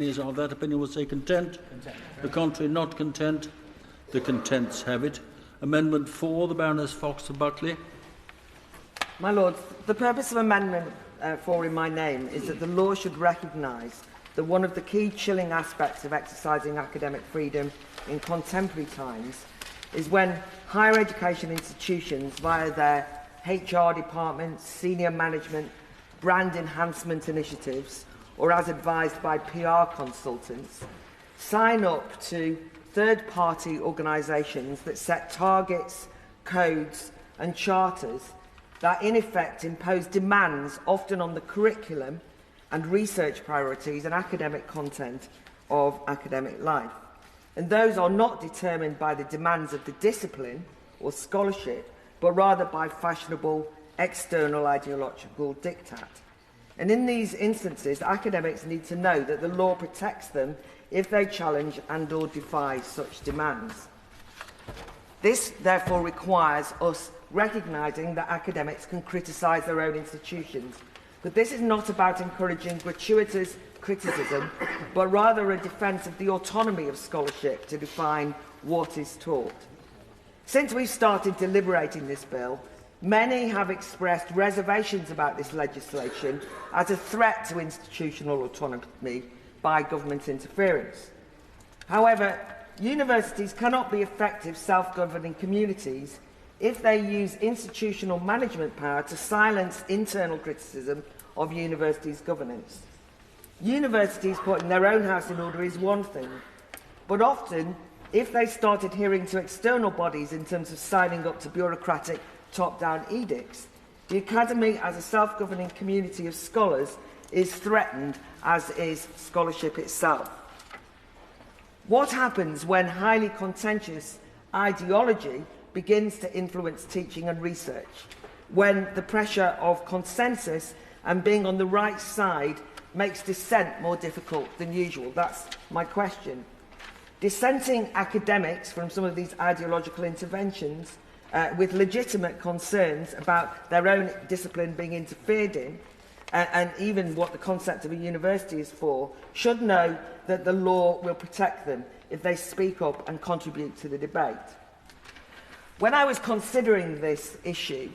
Is of that opinion will say content. The contrary not content. The contents have it. Amendment 4, the Baroness Fox of Buckley. My Lords, the purpose of Amendment 4 in my name is that the law should recognise that one of the key chilling aspects of exercising academic freedom in contemporary times is when higher education institutions, via their HR departments, senior management, brand enhancement initiatives, or as advised by PR consultants, sign up to third-party organisations that set targets, codes and charters that in effect impose demands often on the curriculum and research priorities and academic content of academic life. And those are not determined by the demands of the discipline or scholarship, but rather by fashionable external ideological diktat. And in these instances, academics need to know that the law protects them if they challenge and or defy such demands. This, therefore, requires us recognising that academics can criticise their own institutions. But this is not about encouraging gratuitous criticism, but rather a defence of the autonomy of scholarship to define what is taught. Since we started deliberating this bill, many have expressed reservations about this legislation as a threat to institutional autonomy by government interference. However, universities cannot be effective self-governing communities if they use institutional management power to silence internal criticism of universities' governance. Universities putting their own house in order is one thing, but often, if they start adhering to external bodies in terms of signing up to bureaucratic top-down edicts, the Academy as a self-governing community of scholars is threatened, as is scholarship itself. What happens when highly contentious ideology begins to influence teaching and research? When the pressure of consensus and being on the right side makes dissent more difficult than usual? That's my question. Dissenting academics from some of these ideological interventions with legitimate concerns about their own discipline being interfered in, and even what the concept of a university is for, should know that the law will protect them if they speak up and contribute to the debate. When I was considering this issue,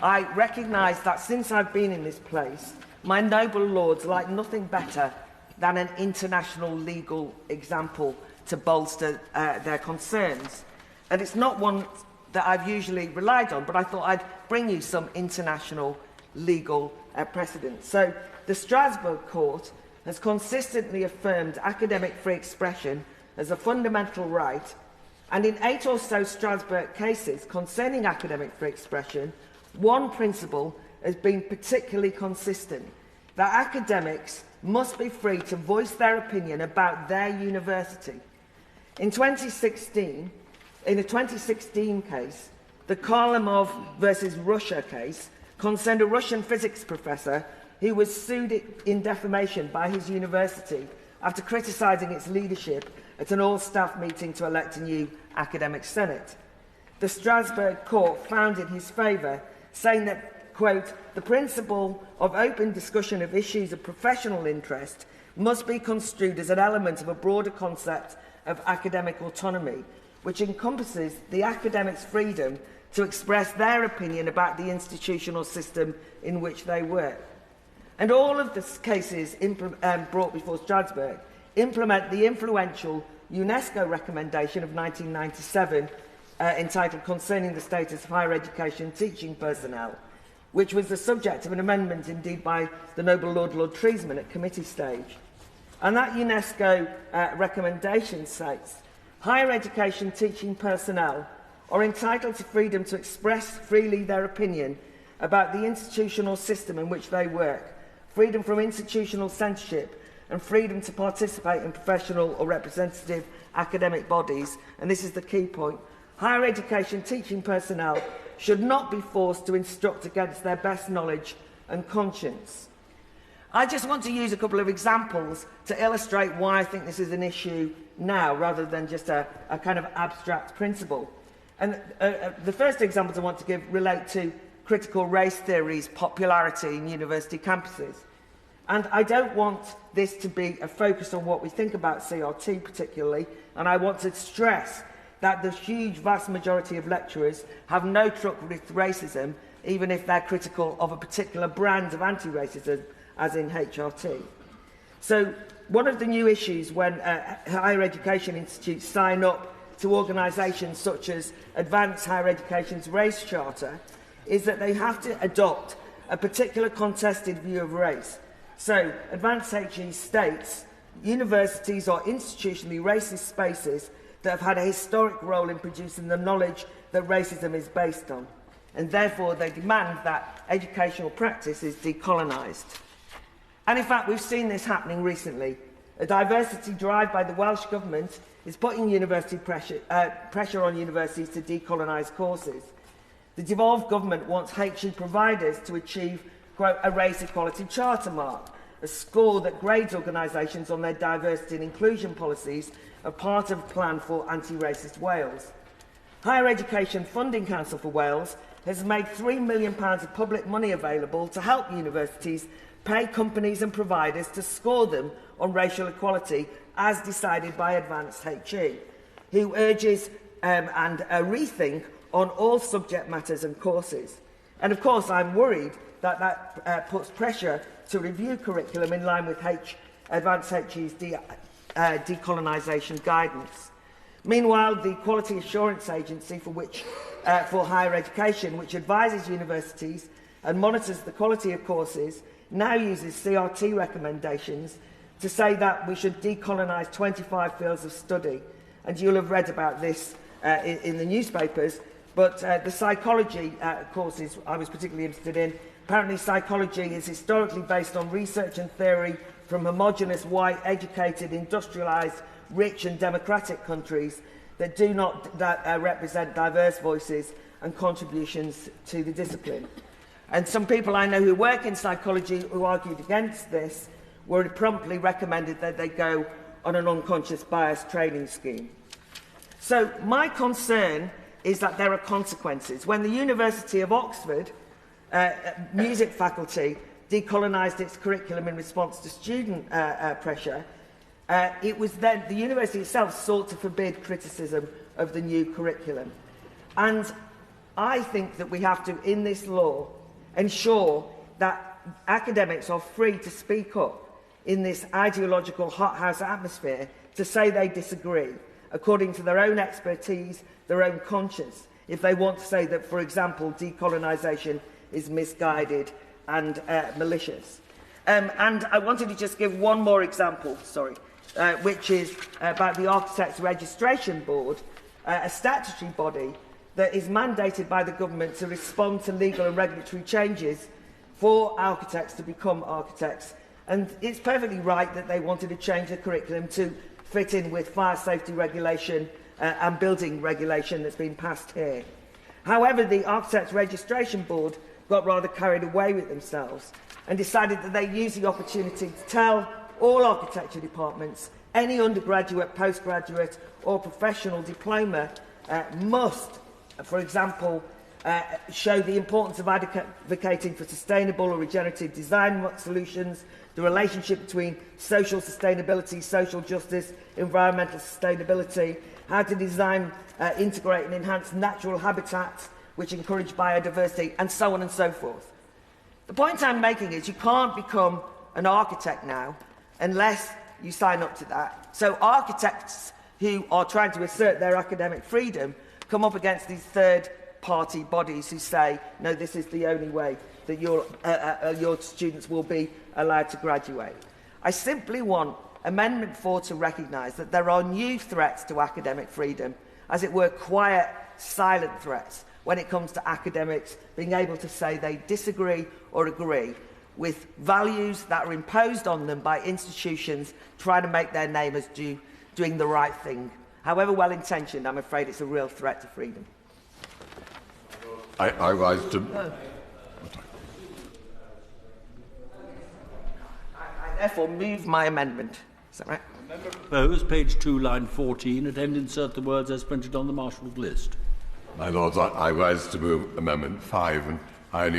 I recognised that since I've been in this place, my noble lords like nothing better than an international legal example to bolster their concerns. And it's not one that I've usually relied on, but I thought I'd bring you some international legal precedent. So the Strasbourg Court has consistently affirmed academic free expression as a fundamental right, and in 8 or so Strasbourg cases concerning academic free expression, one principle has been particularly consistent: that academics must be free to voice their opinion about their university. In 2016, in a 2016 case, the Karlamov versus Russia case concerned a Russian physics professor who was sued in defamation by his university after criticising its leadership at an all-staff meeting to elect a new academic senate. The Strasbourg Court found in his favour, saying that, quote, "the principle of open discussion of issues of professional interest must be construed as an element of a broader concept of academic autonomy, which encompasses the academics' freedom to express their opinion about the institutional system in which they work." And all of the cases brought before Strasbourg implement the influential UNESCO recommendation of 1997 entitled Concerning the Status of Higher Education Teaching Personnel, which was the subject of an amendment indeed by the noble Lord Treesman at committee stage. And that UNESCO recommendation states, higher education teaching personnel are entitled to freedom to express freely their opinion about the institutional system in which they work, freedom from institutional censorship, and freedom to participate in professional or representative academic bodies. And this is the key point: higher education teaching personnel should not be forced to instruct against their best knowledge and conscience. I just want to use a couple of examples to illustrate why I think this is an issue now, rather than just a kind of abstract principle. And the first examples I want to give relate to critical race theory's popularity in university campuses. And I don't want this to be a focus on what we think about CRT particularly, and I want to stress that the huge, vast majority of lecturers have no truck with racism, even if they're critical of a particular brand of anti-racism, as in HRT. So one of the new issues when higher education institutes sign up to organisations such as Advanced Higher Education's Race Charter is that they have to adopt a particular contested view of race. So Advanced HE states universities are institutionally racist spaces that have had a historic role in producing the knowledge that racism is based on, and therefore they demand that educational practice is decolonised. And in fact, we've seen this happening recently. A diversity drive by the Welsh Government is putting university pressure on universities to decolonise courses. The devolved government wants HE providers to achieve, quote, a race equality charter mark, a score that grades organisations on their diversity and inclusion policies are part of a plan for anti-racist Wales. Higher Education Funding Council for Wales has made £3 million of public money available to help universities pay companies and providers to score them on racial equality as decided by Advanced HE, who urges a rethink on all subject matters and courses. And of course, I'm worried that that puts pressure to review curriculum in line with Advanced HE's decolonisation guidance. Meanwhile, the Quality Assurance Agency for Higher Education, which advises universities and monitors the quality of courses, now uses CRT recommendations to say that we should decolonise 25 fields of study. And you'll have read about this in the newspapers, but the psychology courses I was particularly interested in. Apparently psychology is historically based on research and theory from homogenous, white, educated, industrialised, rich and democratic countries that do not represent diverse voices and contributions to the discipline. And some people I know who work in psychology who argued against this were promptly recommended that they go on an unconscious bias training scheme. So my concern is that there are consequences. When the University of Oxford music faculty decolonised its curriculum in response to student pressure, it was then the university itself sought to forbid criticism of the new curriculum. And I think that we have to, in this law, ensure that academics are free to speak up in this ideological hothouse atmosphere to say they disagree, according to their own expertise, their own conscience, if they want to say that, for example, decolonisation is misguided and malicious. And I wanted to just give one more example, which is about the Architects Registration Board, a statutory body that is mandated by the government to respond to legal and regulatory changes for architects to become architects. And it's perfectly right that they wanted to change the curriculum to fit in with fire safety regulation and building regulation that's been passed here. However, the Architects Registration Board got rather carried away with themselves and decided that they'd use the opportunity to tell all architecture departments any undergraduate, postgraduate or professional diploma must, for example, show the importance of advocating for sustainable or regenerative design solutions, the relationship between social sustainability, social justice, environmental sustainability, how to design, integrate and enhance natural habitats which encourage biodiversity, and so on and so forth. The point I'm making is you can't become an architect now unless you sign up to that. So architects who are trying to assert their academic freedom come up against these third-party bodies who say, no, this is the only way that your students will be allowed to graduate. I simply want Amendment 4 to recognise that there are new threats to academic freedom, as it were quiet, silent threats, when it comes to academics being able to say they disagree or agree with values that are imposed on them by institutions trying to make their name as doing the right thing. However well-intentioned, I'm afraid it's a real threat to freedom. I rise to... I therefore move my amendment. Is that right? Amendment proposed, page 2, line 14, and then insert the words as printed on the Marshal's list. My Lords, I rise to move Amendment 5, and I only